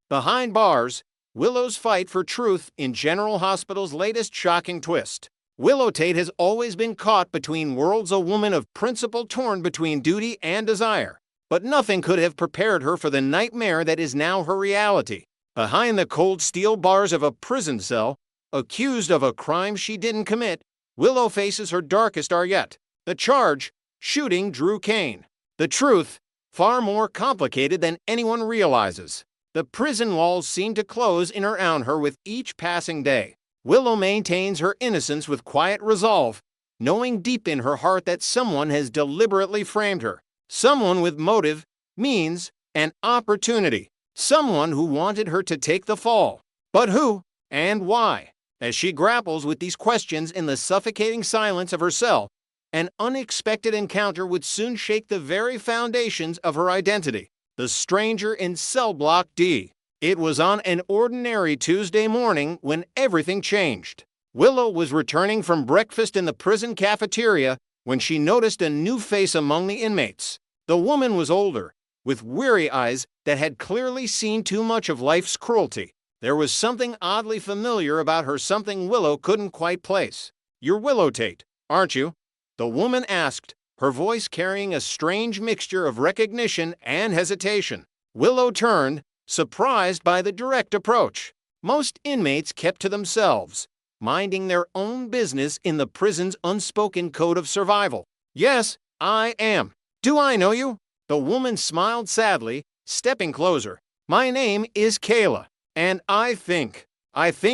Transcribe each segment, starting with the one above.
Behind bars, Willow's fight for truth in General Hospital's latest shocking twist. Willow Tate has always been caught between worlds, a woman of principle torn between duty and desire. But nothing could have prepared her for the nightmare that is now her reality. Behind the cold steel bars of a prison cell, accused of a crime she didn't commit, Willow faces her darkest hour yet. The charge, shooting Drew Kane. The truth, far more complicated than anyone realizes. The prison walls seem to close in around her with each passing day. Willow maintains her innocence with quiet resolve, knowing deep in her heart that someone has deliberately framed her. Someone with motive, means, and opportunity. Someone who wanted her to take the fall. But who and why? As she grapples with these questions in the suffocating silence of her cell, an unexpected encounter would soon shake the very foundations of her identity. The stranger in cell block D. It was on an ordinary Tuesday morning when everything changed. Willow was returning from breakfast in the prison cafeteria when she noticed a new face among the inmates. The woman was older, with weary eyes that had clearly seen too much of life's cruelty. There was something oddly familiar about her, something Willow couldn't quite place. "You're Willow Tate, aren't you?" the woman asked, her voice carrying a strange mixture of recognition and hesitation. Willow turned, surprised by the direct approach. Most inmates kept to themselves, minding their own business in the prison's unspoken code of survival. "Yes, I am. Do I know you?" The woman smiled sadly, stepping closer. "My name is Kayla, and I think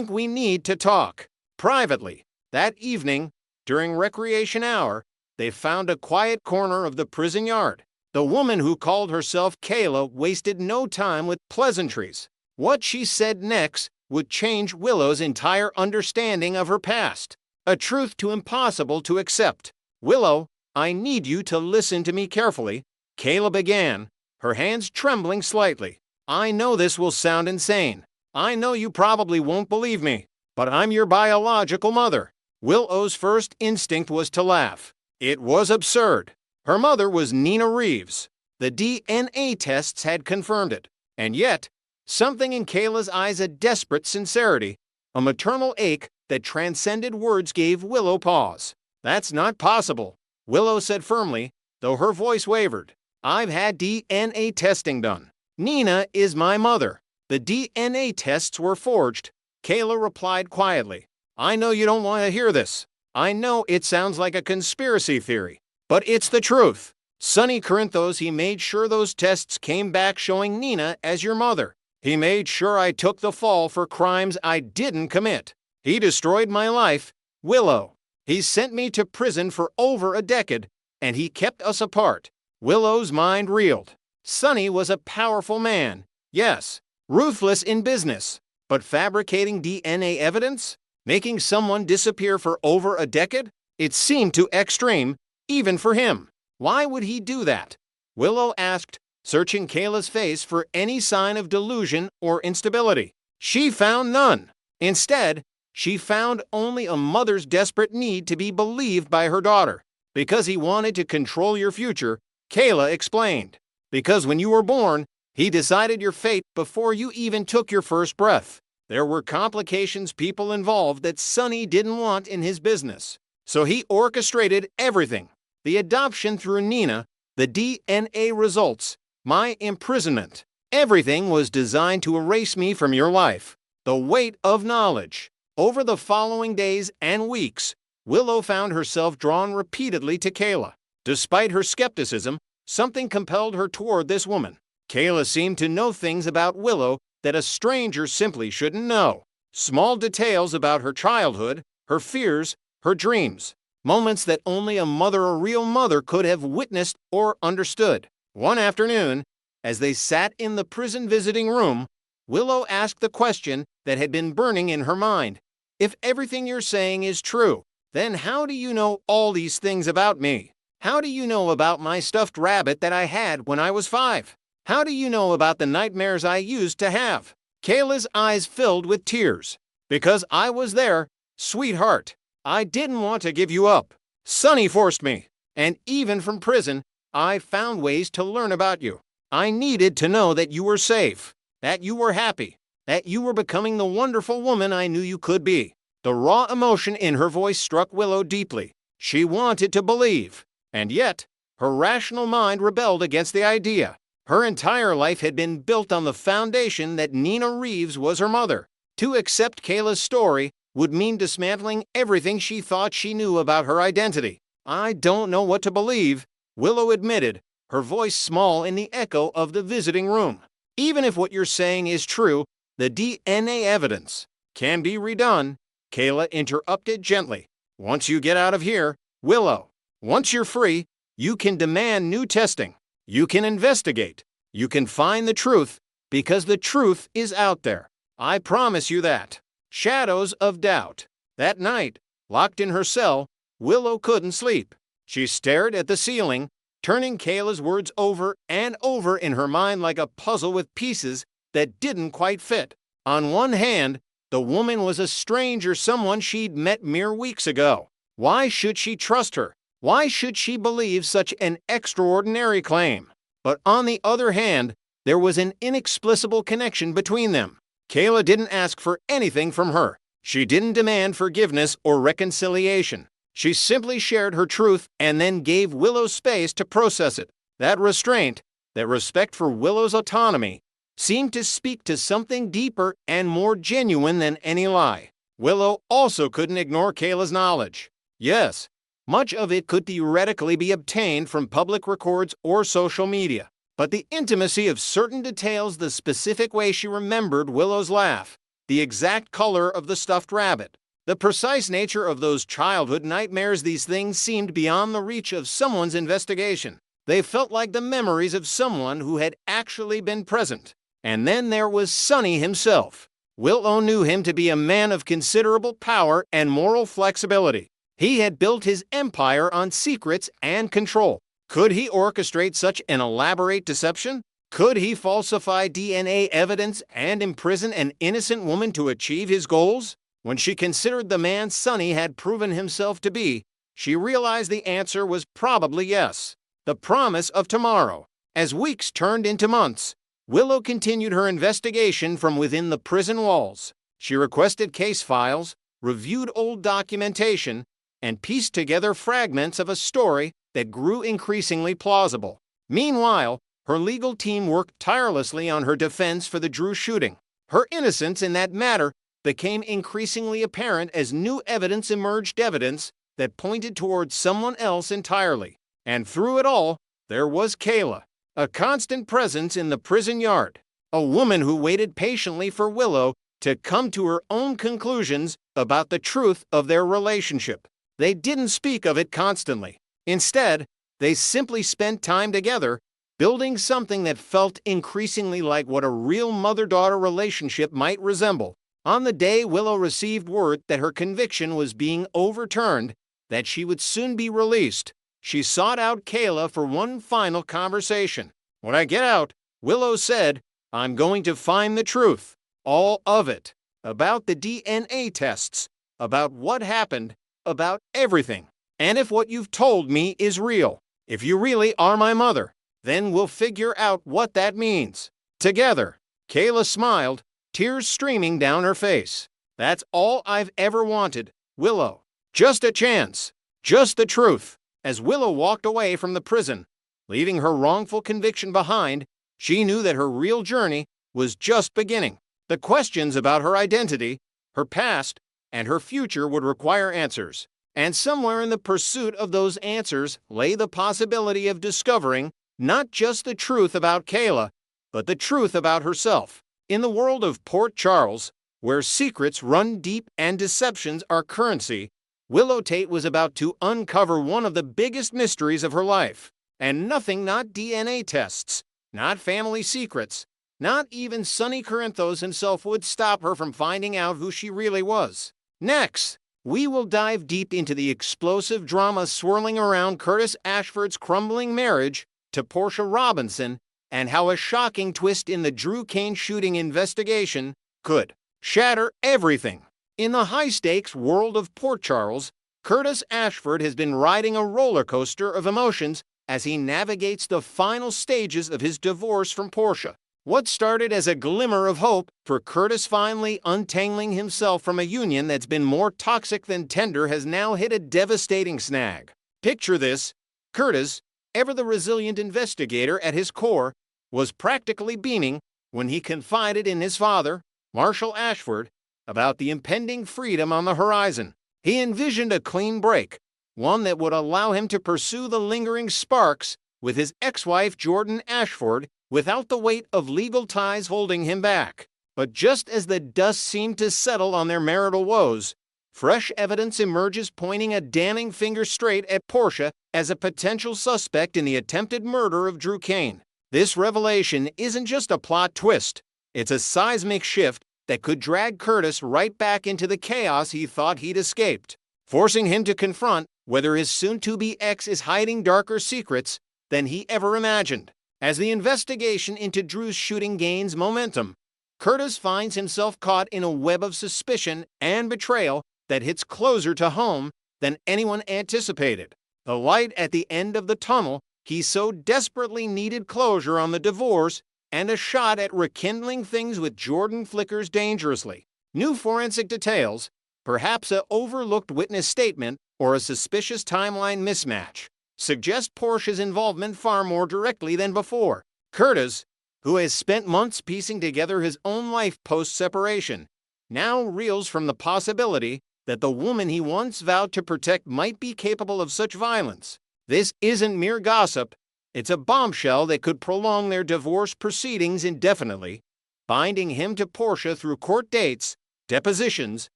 we need to talk." Privately, that evening, during recreation hour, they found a quiet corner of the prison yard. The woman who called herself Kayla wasted no time with pleasantries. What she said next would change Willow's entire understanding of her past. A truth too impossible to accept. "Willow, I need you to listen to me carefully," Kayla began, her hands trembling slightly. "I know this will sound insane. I know you probably won't believe me, but I'm your biological mother." Willow's first instinct was to laugh. It was absurd. Her mother was Nina Reeves. The DNA tests had confirmed it. And yet, something in Kayla's eyes, a desperate sincerity, a maternal ache that transcended words, gave Willow pause. "That's not possible," Willow said firmly, though her voice wavered. "I've had DNA testing done. Nina is my mother. The DNA tests were forged," Kayla replied quietly. "I know you don't want to hear this. I know it sounds like a conspiracy theory, but it's the truth. Sonny Corinthos, he made sure those tests came back showing Nina as your mother. He made sure I took the fall for crimes I didn't commit. He destroyed my life, Willow. He sent me to prison for over a decade, and he kept us apart." Willow's mind reeled. Sonny was a powerful man, yes, ruthless in business, but fabricating DNA evidence? Making someone disappear for over a decade? It seemed too extreme, even for him. Why would he do that? Willow asked, searching Kayla's face for any sign of delusion or instability. She found none. Instead, she found only a mother's desperate need to be believed by her daughter. "Because he wanted to control your future," Kayla explained. "Because when you were born, he decided your fate before you even took your first breath. There were complications, people involved that Sonny didn't want in his business. So he orchestrated everything. The adoption through Nina, the DNA results, my imprisonment. Everything was designed to erase me from your life." The weight of knowledge. Over the following days and weeks, Willow found herself drawn repeatedly to Kayla. Despite her skepticism, something compelled her toward this woman. Kayla seemed to know things about Willow that a stranger simply shouldn't know. Small details about her childhood, her fears, her dreams. Moments that only a real mother, could have witnessed or understood. One afternoon, as they sat in the prison visiting room, Willow asked the question that had been burning in her mind. "If everything you're saying is true, then how do you know all these things about me? How do you know about my stuffed rabbit that I had when I was 5? How do you know about the nightmares I used to have?" Kayla's eyes filled with tears. "Because I was there, sweetheart. I didn't want to give you up. Sonny forced me. And even from prison, I found ways to learn about you. I needed to know that you were safe. that you were happy, that you were becoming the wonderful woman I knew you could be. The raw emotion in her voice struck Willow deeply. She wanted to believe, and yet, her rational mind rebelled against the idea. Her entire life had been built on the foundation that Nina Reeves was her mother. To accept Kayla's story would mean dismantling everything she thought she knew about her identity. I don't know what to believe, Willow admitted, her voice small in the echo of the visiting room. Even if what you're saying is true, the DNA evidence can be redone, Kayla interrupted gently. Once you get out of here, Willow, once you're free, you can demand new testing. You can investigate. You can find the truth, because the truth is out there. I promise you that. Shadows of doubt. That night, locked in her cell, Willow couldn't sleep. She stared at the ceiling, turning Kayla's words over and over in her mind like a puzzle with pieces that didn't quite fit. On one hand, the woman was a stranger, someone she'd met mere weeks ago. Why should she trust her? Why should she believe such an extraordinary claim? But on the other hand, there was an inexplicable connection between them. Kayla didn't ask for anything from her. She didn't demand forgiveness or reconciliation. She simply shared her truth and then gave Willow space to process it. That restraint, that respect for Willow's autonomy, seemed to speak to something deeper and more genuine than any lie. Willow also couldn't ignore Kayla's knowledge. Yes, much of it could theoretically be obtained from public records or social media. But the intimacy of certain details, the specific way she remembered Willow's laugh, the exact color of the stuffed rabbit, the precise nature of those childhood nightmares, these things seemed beyond the reach of someone's investigation. They felt like the memories of someone who had actually been present. And then there was Sonny himself. Willow knew him to be a man of considerable power and moral flexibility. He had built his empire on secrets and control. Could he orchestrate such an elaborate deception? Could he falsify DNA evidence and imprison an innocent woman to achieve his goals? When she considered the man Sonny had proven himself to be, she realized the answer was probably yes. The promise of tomorrow. As weeks turned into months, Willow continued her investigation from within the prison walls. She requested case files, reviewed old documentation, and pieced together fragments of a story that grew increasingly plausible. Meanwhile, her legal team worked tirelessly on her defense for the Drew shooting. Her innocence in that matter became increasingly apparent as new evidence emerged, evidence that pointed towards someone else entirely. And through it all, there was Kayla, a constant presence in the prison yard, a woman who waited patiently for Willow to come to her own conclusions about the truth of their relationship. They didn't speak of it constantly. Instead, they simply spent time together, building something that felt increasingly like what a real mother-daughter relationship might resemble. On the day Willow received word that her conviction was being overturned, that she would soon be released, she sought out Kayla for one final conversation. When I get out, Willow said, I'm going to find the truth. All of it. About the DNA tests. About what happened. About everything. And if what you've told me is real, if you really are my mother, then we'll figure out what that means. Together. Kayla smiled, tears streaming down her face. That's all I've ever wanted, Willow. Just a chance. Just the truth. As Willow walked away from the prison, leaving her wrongful conviction behind, she knew that her real journey was just beginning. The questions about her identity, her past, and her future would require answers. And somewhere in the pursuit of those answers lay the possibility of discovering not just the truth about Kayla, but the truth about herself. In the world of Port Charles, where secrets run deep and deceptions are currency, Willow Tate was about to uncover one of the biggest mysteries of her life. And nothing, not DNA tests, not family secrets, not even Sonny Corinthos himself would stop her from finding out who she really was. Next, we will dive deep into the explosive drama swirling around Curtis Ashford's crumbling marriage to Portia Robinson and how a shocking twist in the Drew Kane shooting investigation could shatter everything. In the high-stakes world of Port Charles, Curtis Ashford has been riding a roller coaster of emotions as he navigates the final stages of his divorce from Portia. What started as a glimmer of hope for Curtis finally untangling himself from a union that's been more toxic than tender has now hit a devastating snag. Picture this: Curtis, ever the resilient investigator at his core, was practically beaming when he confided in his father, Marshall Ashford, about the impending freedom on the horizon. He envisioned a clean break, one that would allow him to pursue the lingering sparks with his ex-wife Jordan Ashford without the weight of legal ties holding him back. But just as the dust seemed to settle on their marital woes, fresh evidence emerges pointing a damning finger straight at Portia as a potential suspect in the attempted murder of Drew Kane. This revelation isn't just a plot twist, it's a seismic shift that could drag Curtis right back into the chaos he thought he'd escaped, forcing him to confront whether his soon-to-be ex is hiding darker secrets than he ever imagined. As the investigation into Drew's shooting gains momentum, Curtis finds himself caught in a web of suspicion and betrayal that hits closer to home than anyone anticipated. The light at the end of the tunnel he so desperately needed closure on the divorce and a shot at rekindling things with Jordan flickers dangerously. New forensic details, perhaps an overlooked witness statement or a suspicious timeline mismatch, suggest Portia's involvement far more directly than before. Curtis, who has spent months piecing together his own life post-separation, now reels from the possibility that the woman he once vowed to protect might be capable of such violence. This isn't mere gossip, it's a bombshell that could prolong their divorce proceedings indefinitely, binding him to Portia through court dates, depositions,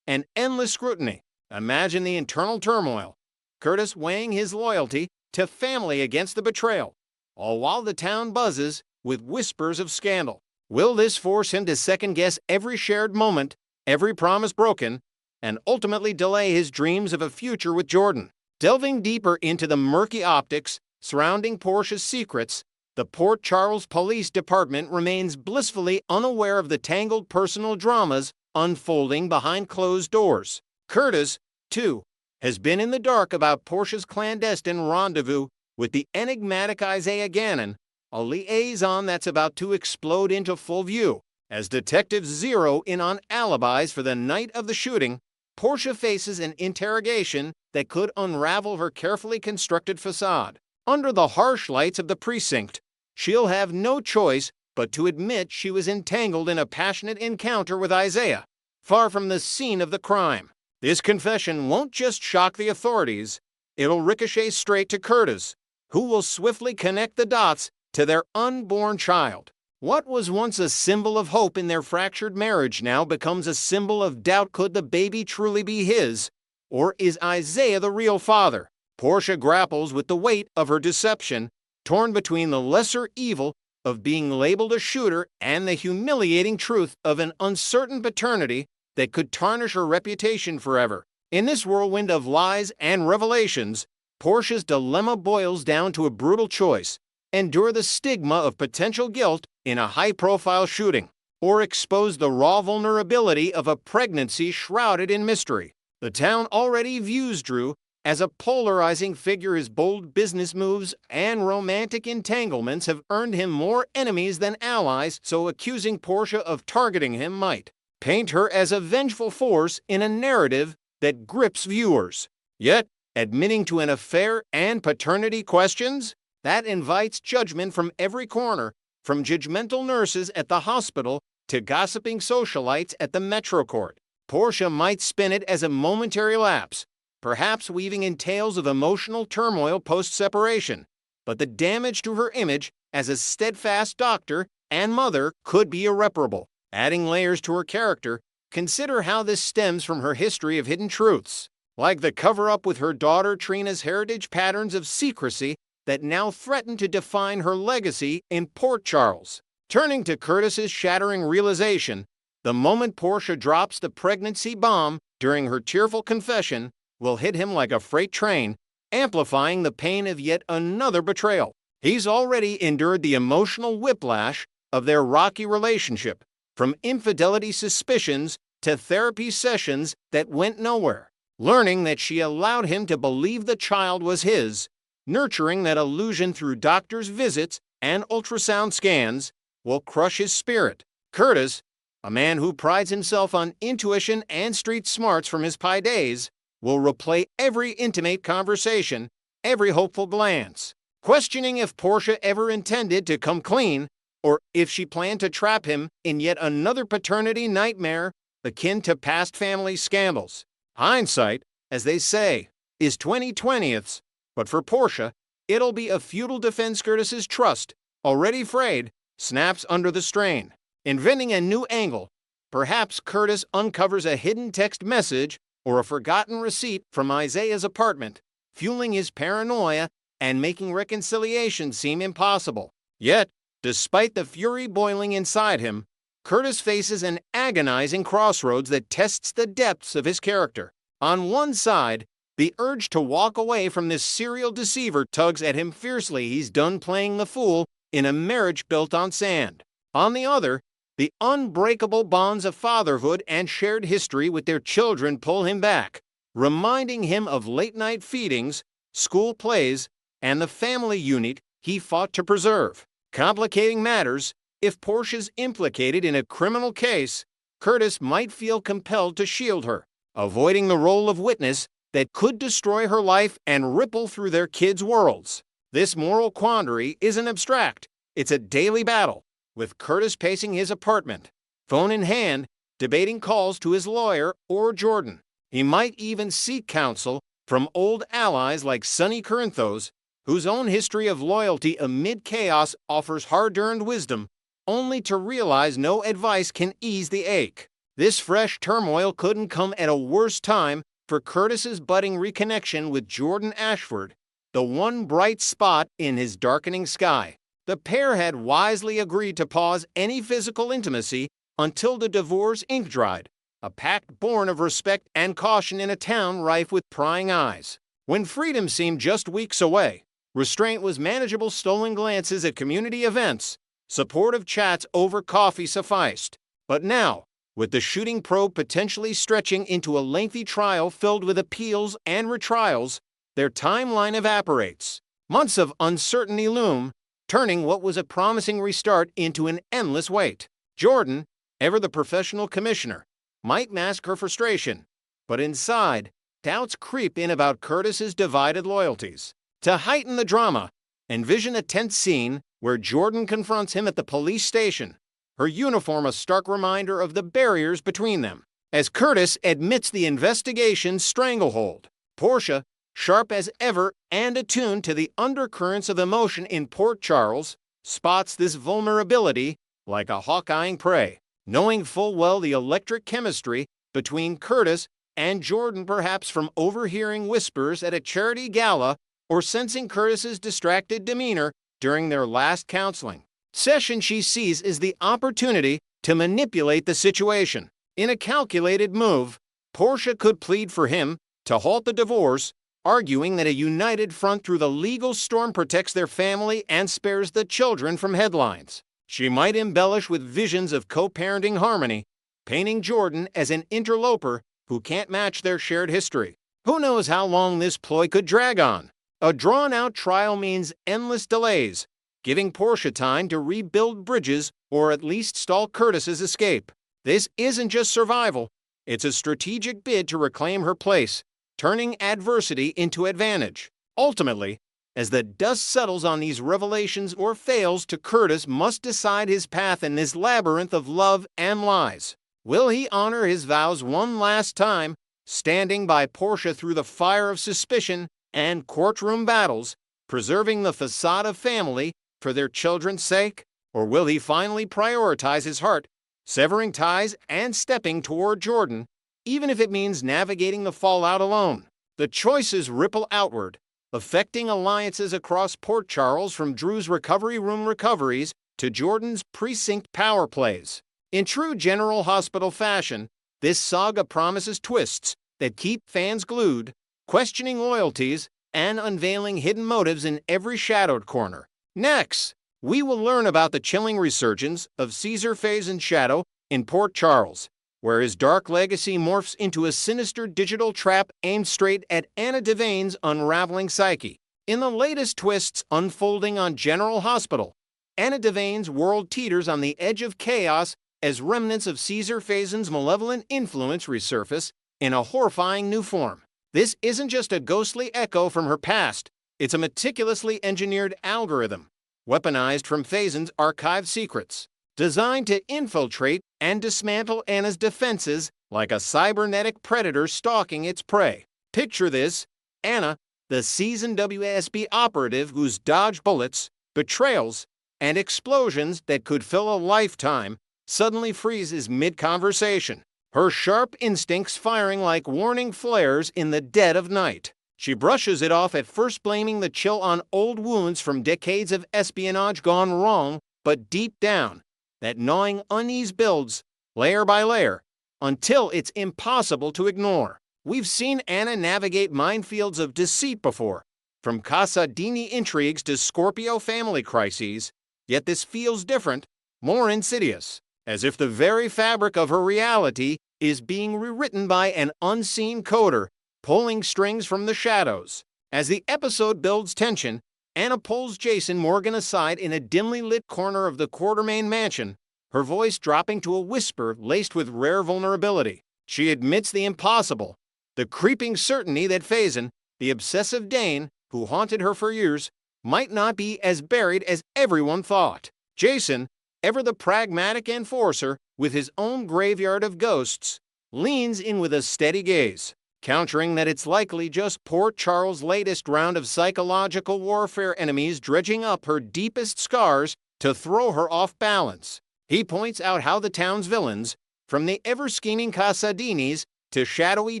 and endless scrutiny. Imagine the internal turmoil. Curtis weighing his loyalty to family against the betrayal, all while the town buzzes with whispers of scandal. Will this force him to second-guess every shared moment, every promise broken, and ultimately delay his dreams of a future with Jordan? Delving deeper into the murky optics surrounding Portia's secrets, the Port Charles Police Department remains blissfully unaware of the tangled personal dramas unfolding behind closed doors. Curtis, too, has been in the dark about Portia's clandestine rendezvous with the enigmatic Isaiah Gannon, a liaison that's about to explode into full view. As detectives zero in on alibis for the night of the shooting, Portia faces an interrogation that could unravel her carefully constructed facade. Under the harsh lights of the precinct, she'll have no choice but to admit she was entangled in a passionate encounter with Isaiah, far from the scene of the crime. This confession won't just shock the authorities, it'll ricochet straight to Curtis, who will swiftly connect the dots to their unborn child. What was once a symbol of hope in their fractured marriage now becomes a symbol of doubt. Could the baby truly be his? Or is Isaiah the real father? Portia grapples with the weight of her deception, torn between the lesser evil of being labeled a shooter and the humiliating truth of an uncertain paternity that could tarnish her reputation forever. In this whirlwind of lies and revelations, Portia's dilemma boils down to a brutal choice: endure the stigma of potential guilt in a high-profile shooting, or expose the raw vulnerability of a pregnancy shrouded in mystery. The town already views Drew as a polarizing figure. His bold business moves and romantic entanglements have earned him more enemies than allies, so accusing Portia of targeting him might paint her as a vengeful force in a narrative that grips viewers. Yet, admitting to an affair and paternity questions, that invites judgment from every corner, from judgmental nurses at the hospital to gossiping socialites at the Metro Court. Portia might spin it as a momentary lapse, perhaps weaving in tales of emotional turmoil post-separation, but the damage to her image as a steadfast doctor and mother could be irreparable. Adding layers to her character, consider how this stems from her history of hidden truths, like the cover-up with her daughter Trina's heritage patterns of secrecy that now threaten to define her legacy in Port Charles. Turning to Curtis's shattering realization, the moment Portia drops the pregnancy bomb during her tearful confession will hit him like a freight train, amplifying the pain of yet another betrayal. He's already endured the emotional whiplash of their rocky relationship, from infidelity suspicions to therapy sessions that went nowhere. Learning that she allowed him to believe the child was his, nurturing that illusion through doctor's visits and ultrasound scans, will crush his spirit. Curtis, a man who prides himself on intuition and street smarts from his pie days, will replay every intimate conversation, every hopeful glance, questioning if Portia ever intended to come clean or if she planned to trap him in yet another paternity nightmare akin to past family scandals. Hindsight, as they say, is 20/20ths, but for Portia, it'll be a futile defense. Curtis's trust, already frayed, snaps under the strain. Inventing a new angle, perhaps Curtis uncovers a hidden text message or a forgotten receipt from Isaiah's apartment, fueling his paranoia and making reconciliation seem impossible. Yet, despite the fury boiling inside him, Curtis faces an agonizing crossroads that tests the depths of his character. On one side, the urge to walk away from this serial deceiver tugs at him fiercely. He's done playing the fool in a marriage built on sand. On the other, the unbreakable bonds of fatherhood and shared history with their children pull him back, reminding him of late-night feedings, school plays, and the family unit he fought to preserve. Complicating matters, if Portia's implicated in a criminal case, Curtis might feel compelled to shield her, avoiding the role of witness that could destroy her life and ripple through their kids' worlds. This moral quandary isn't abstract, it's a daily battle, with Curtis pacing his apartment, phone in hand, debating calls to his lawyer or Jordan. He might even seek counsel from old allies like Sonny Corinthos, whose own history of loyalty amid chaos offers hard-earned wisdom, only to realize no advice can ease the ache. This fresh turmoil couldn't come at a worse time for Curtis's budding reconnection with Jordan Ashford, the one bright spot in his darkening sky. The pair had wisely agreed to pause any physical intimacy until the divorce ink dried, a pact born of respect and caution in a town rife with prying eyes. When freedom seemed just weeks away, restraint was manageable. Stolen glances at community events, supportive chats over coffee sufficed. But now, with the shooting probe potentially stretching into a lengthy trial filled with appeals and retrials, their timeline evaporates. Months of uncertainty loom, turning what was a promising restart into an endless wait. Jordan, ever the professional commissioner, might mask her frustration, but inside, doubts creep in about Curtis's divided loyalties. To heighten the drama, envision a tense scene where Jordan confronts him at the police station, her uniform a stark reminder of the barriers between them. As Curtis admits the investigation's stranglehold, Portia, sharp as ever and attuned to the undercurrents of emotion in Port Charles, spots this vulnerability like a hawk eyeing prey. Knowing full well the electric chemistry between Curtis and Jordan, perhaps from overhearing whispers at a charity gala or sensing Curtis's distracted demeanor during their last counseling session, she sees is the opportunity to manipulate the situation. In a calculated move, Portia could plead for him to halt the divorce, arguing that a united front through the legal storm protects their family and spares the children from headlines. She might embellish with visions of co-parenting harmony, painting Jordan as an interloper who can't match their shared history. Who knows how long this ploy could drag on? A drawn-out trial means endless delays, giving Portia time to rebuild bridges or at least stall Curtis's escape. This isn't just survival, it's a strategic bid to reclaim her place, turning adversity into advantage. Ultimately, as the dust settles on these revelations or fails to, Curtis must decide his path in this labyrinth of love and lies. Will he honor his vows one last time, standing by Portia through the fire of suspicion and courtroom battles, preserving the facade of family for their children's sake? Or will he finally prioritize his heart, severing ties and stepping toward Jordan, even if it means navigating the fallout alone? The choices ripple outward, affecting alliances across Port Charles, from Drew's recovery room recoveries to Jordan's precinct power plays. In true General Hospital fashion, this saga promises twists that keep fans glued, questioning loyalties and unveiling hidden motives in every shadowed corner. Next, we will learn about the chilling resurgence of Caesar Faison's shadow in Port Charles, where his dark legacy morphs into a sinister digital trap aimed straight at Anna Devane's unraveling psyche. In the latest twists unfolding on General Hospital, Anna Devane's world teeters on the edge of chaos as remnants of Caesar Faison's malevolent influence resurface in a horrifying new form. This isn't just a ghostly echo from her past, it's a meticulously engineered algorithm, weaponized from Faison's archived secrets, designed to infiltrate and dismantle Anna's defenses like a cybernetic predator stalking its prey. Picture this: Anna, the seasoned WSB operative who's dodged bullets, betrayals, and explosions that could fill a lifetime, suddenly freezes mid-conversation, her sharp instincts firing like warning flares in the dead of night. She brushes it off at first, blaming the chill on old wounds from decades of espionage gone wrong, but deep down, that gnawing unease builds, layer by layer, until it's impossible to ignore. We've seen Anna navigate minefields of deceit before, from Casadini intrigues to Scorpio family crises, yet this feels different, more insidious, as if the very fabric of her reality is being rewritten by an unseen coder, pulling strings from the shadows. As the episode builds tension, Anna pulls Jason Morgan aside in a dimly lit corner of the Quartermain mansion, her voice dropping to a whisper laced with rare vulnerability. She admits the impossible, the creeping certainty that Faison, the obsessive Dane who haunted her for years, might not be as buried as everyone thought. Jason, ever the pragmatic enforcer with his own graveyard of ghosts, leans in with a steady gaze, countering that it's likely just poor Charles' latest round of psychological warfare enemies dredging up her deepest scars to throw her off balance. He points out how the town's villains, from the ever-scheming Casadinis to shadowy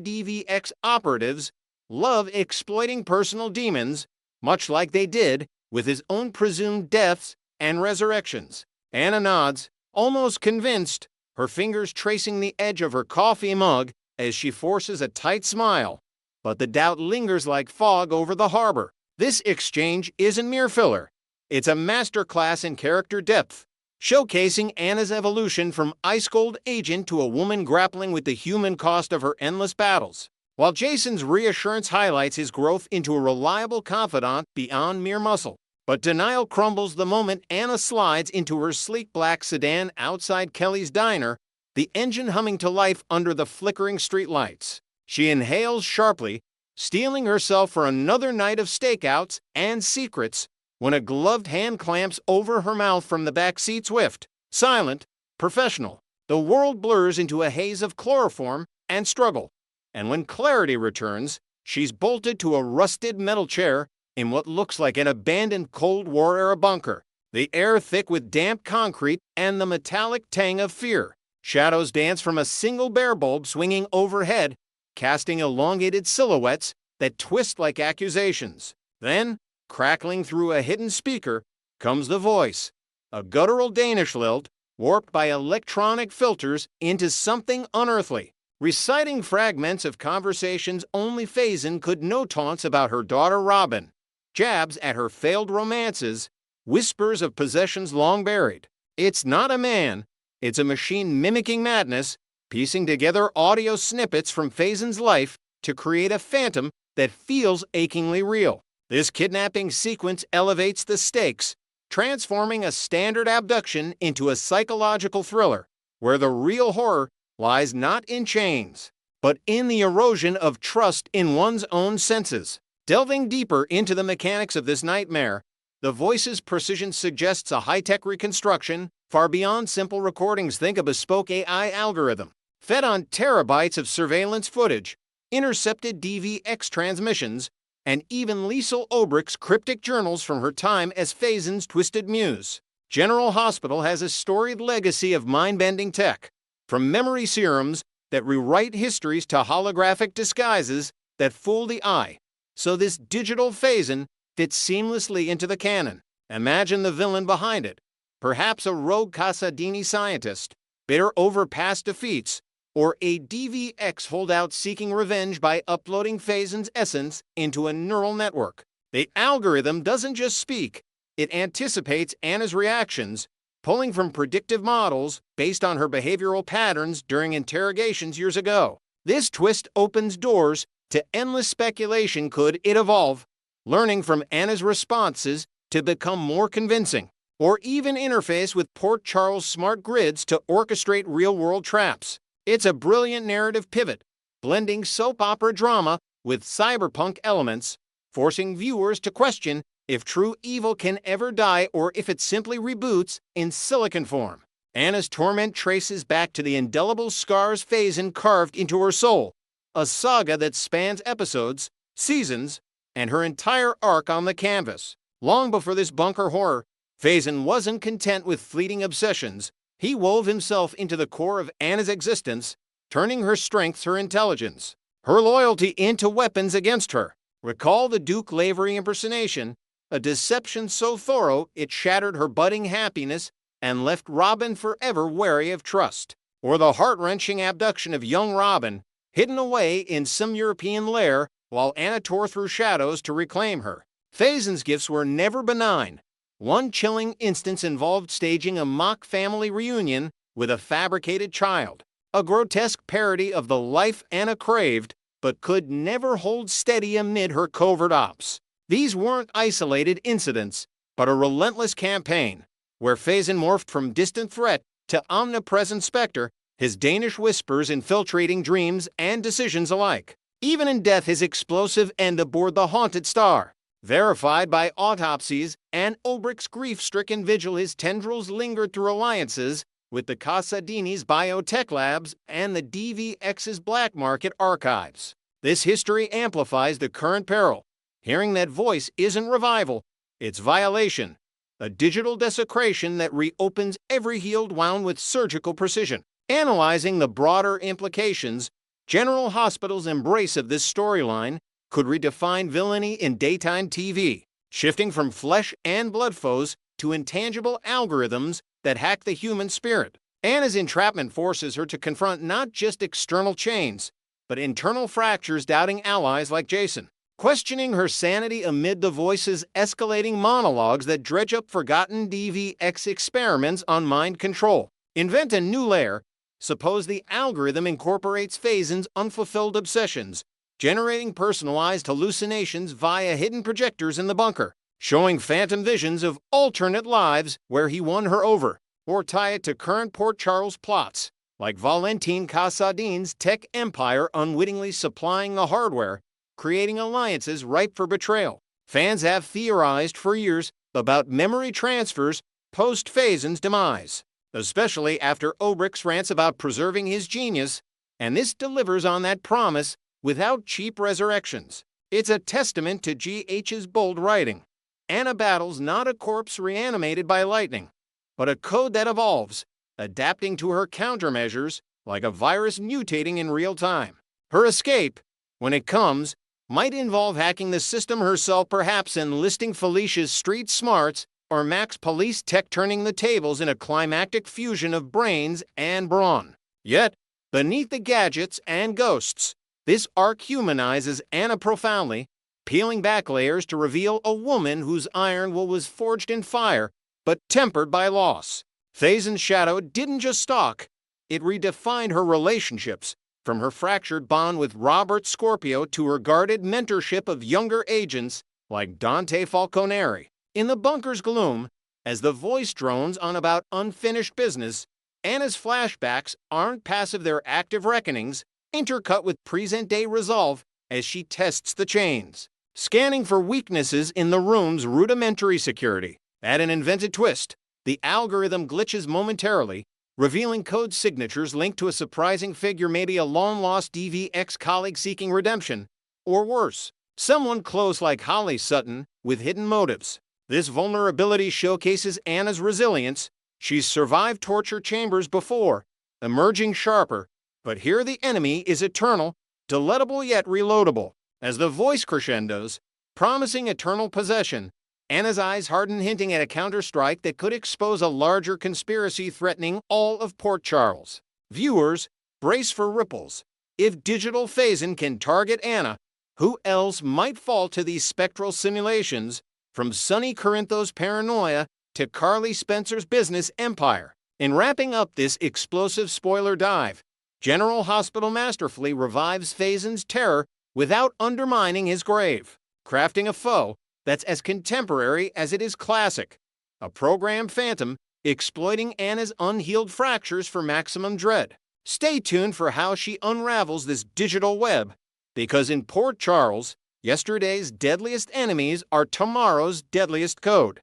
DVX operatives, love exploiting personal demons, much like they did with his own presumed deaths and resurrections. Anna nods, almost convinced, her fingers tracing the edge of her coffee mug as she forces a tight smile. But the doubt lingers like fog over the harbor. This exchange isn't mere filler. It's a masterclass in character depth, showcasing Anna's evolution from ice-cold agent to a woman grappling with the human cost of her endless battles, while Jason's reassurance highlights his growth into a reliable confidant beyond mere muscle. But denial crumbles the moment Anna slides into her sleek black sedan outside Kelly's diner, the engine humming to life under the flickering streetlights. She inhales sharply, steeling herself for another night of stakeouts and secrets, when a gloved hand clamps over her mouth from the back seat. Swift, silent, professional. The world blurs into a haze of chloroform and struggle. And when clarity returns, she's bolted to a rusted metal chair in what looks like an abandoned Cold War-era bunker, the air thick with damp concrete and the metallic tang of fear. Shadows dance from a single bare bulb swinging overhead, casting elongated silhouettes that twist like accusations. Then, crackling through a hidden speaker, comes the voice, a guttural Danish lilt, warped by electronic filters into something unearthly, reciting fragments of conversations only Faison could know, taunts about her daughter Robin, jabs at her failed romances, whispers of possessions long buried. It's not a man, it's a machine mimicking madness, piecing together audio snippets from Faison's life to create a phantom that feels achingly real. This kidnapping sequence elevates the stakes, transforming a standard abduction into a psychological thriller, where the real horror lies not in chains, but in the erosion of trust in one's own senses. Delving deeper into the mechanics of this nightmare, the voice's precision suggests a high-tech reconstruction far beyond simple recordings. Think a bespoke AI algorithm, fed on terabytes of surveillance footage, intercepted DVX transmissions, and even Liesel Obrich's cryptic journals from her time as Faison's twisted muse. General Hospital has a storied legacy of mind-bending tech, from memory serums that rewrite histories to holographic disguises that fool the eye. So this digital Faison fits seamlessly into the canon. Imagine the villain behind it, perhaps a rogue Casadini scientist, bitter over past defeats, or a DVX holdout seeking revenge by uploading Faison's essence into a neural network. The algorithm doesn't just speak, it anticipates Anna's reactions, pulling from predictive models based on her behavioral patterns during interrogations years ago. This twist opens doors to endless speculation. Could it evolve, learning from Anna's responses to become more convincing? or even interface with Port Charles' smart grids to orchestrate real-world traps. It's a brilliant narrative pivot, blending soap opera drama with cyberpunk elements, forcing viewers to question if true evil can ever die or if it simply reboots in silicon form. Anna's torment traces back to the indelible scars Faison carved into her soul, a saga that spans episodes, seasons, and her entire arc on the canvas. Long before this bunker horror, Faison wasn't content with fleeting obsessions. He wove himself into the core of Anna's existence, turning her strengths, her intelligence, her loyalty into weapons against her. Recall the Duke Lavery impersonation, a deception so thorough it shattered her budding happiness and left Robin forever wary of trust. Or the heart-wrenching abduction of young Robin, hidden away in some European lair while Anna tore through shadows to reclaim her. Faison's gifts were never benign. One chilling instance involved staging a mock family reunion with a fabricated child, a grotesque parody of the life Anna craved but could never hold steady amid her covert ops. These weren't isolated incidents, but a relentless campaign, where Faison morphed from distant threat to omnipresent specter, his Danish whispers infiltrating dreams and decisions alike. Even in death, his explosive end aboard the haunted star. Verified by autopsies and Ulbricht's grief-stricken vigil, his tendrils lingered through alliances with the Casadini's biotech labs and the DVX's black market archives. This history amplifies the current peril. Hearing that voice isn't revival, it's violation, a digital desecration that reopens every healed wound with surgical precision. Analyzing the broader implications, General Hospital's embrace of this storyline could redefine villainy in daytime TV, shifting from flesh and blood foes to intangible algorithms that hack the human spirit. Anna's entrapment forces her to confront not just external chains, but internal fractures, doubting allies like Jason, questioning her sanity amid the voices' escalating monologues that dredge up forgotten DVX experiments on mind control. Invent a new layer. Suppose the algorithm incorporates Faison's unfulfilled obsessions, generating personalized hallucinations via hidden projectors in the bunker, showing phantom visions of alternate lives where he won her over, or tie it to current Port Charles plots, like Valentin Casadin's tech empire unwittingly supplying the hardware, creating alliances ripe for betrayal. Fans have theorized for years about memory transfers post-Faison's demise, especially after Ulbricht's rants about preserving his genius, and this delivers on that promise without cheap resurrections. It's a testament to GH's bold writing. Anna battles not a corpse reanimated by lightning, but a code that evolves, adapting to her countermeasures like a virus mutating in real time. Her escape, when it comes, might involve hacking the system herself, perhaps enlisting Felicia's street smarts, or Mac's police tech turning the tables in a climactic fusion of brains and brawn. Yet, beneath the gadgets and ghosts, this arc humanizes Anna profoundly, peeling back layers to reveal a woman whose iron will was forged in fire, but tempered by loss. Faison's shadow didn't just stalk, it redefined her relationships, from her fractured bond with Robert Scorpio to her guarded mentorship of younger agents like Dante Falconeri. In the bunker's gloom, as the voice drones on about unfinished business, Anna's flashbacks aren't passive, they're active reckonings, intercut with present-day resolve as she tests the chains, scanning for weaknesses in the room's rudimentary security. At an invented twist, the algorithm glitches momentarily, revealing code signatures linked to a surprising figure, maybe a long-lost DVX colleague seeking redemption, or worse, someone close like Holly Sutton with hidden motives. This vulnerability showcases Anna's resilience. She's survived torture chambers before, emerging sharper, but here the enemy is eternal, deletable yet reloadable. As the voice crescendos, promising eternal possession, Anna's eyes harden, hinting at a counter-strike that could expose a larger conspiracy threatening all of Port Charles. Viewers, brace for ripples. If digital Faison can target Anna, who else might fall to these spectral simulations, from Sonny Corinthos' paranoia to Carly Spencer's business empire? In wrapping up this explosive spoiler dive, General Hospital masterfully revives Faison's terror without undermining his grave, crafting a foe that's as contemporary as it is classic. a program phantom exploiting Anna's unhealed fractures for maximum dread. Stay tuned for how she unravels this digital web, because in Port Charles, yesterday's deadliest enemies are tomorrow's deadliest code.